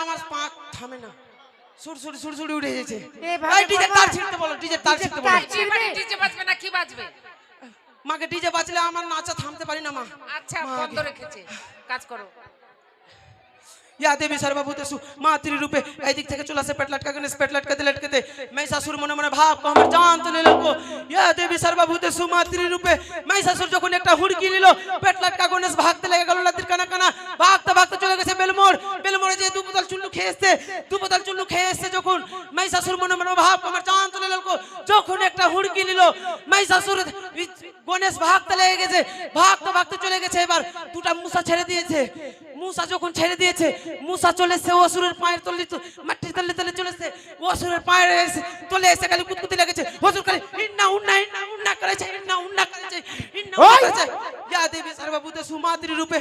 আমার পা থামে না, সুড়সুড়ি উঠে গেছে। এ বাবা, এই ডিজে তার ছিড়তে বলো, ডিজে তার ছিড়তে বলো। ডিজে বাজবে না কি বাজবে? মাকে ডিজে বাজলে আমার নাচা থামতে পারি না মা। আচ্ছা বন্ধ রেখেছে, কাজ করো। या देवी सर्वभूतेषु मातृ रूपे ऐदिक থেকে চলে আসে পেট লটকা গণেশ পেট লটকাতে লটকাতে মহিষাসুর মনে মনে ভাব को हमर जान तो ले लो या देवी सर्वभूतेषु मातृ रूपे মহিষাসুর যখন একটা হুড়কি নিল পেট লটকা গণেশ ভাগতে লেগে গেল নদীর কানা কানা ভাগতে ভাগতে চলে গেছে বেলমোড়ে যে দু বোতল চুল্লু খেয়ে এসে যখন মহিষাসুর মনে মনে ভাব को हमर जान तो ले लो যখন একটা হুড়কি নিল মহিষাসুর গণেশ ভাগতে লেগে গেছে ভাগতে ভাগতে চলে গেছে এবার দুটা মুসা ছেড়ে দিয়েছে মুসা যখন ছেড়ে দিয়েছে মুসা চলে এসে অসুরের পায়ের তলে মাটির তলে তলে চলে এসে অসুরের পায়ের তলে এসে খালি কুতকুতি লেগেছে অসুর খালি ইন্না উন্না করেছে ইন্না উন্না করেছে ইয়া দেবী সর্বভূতেষু মাতৃ রূপে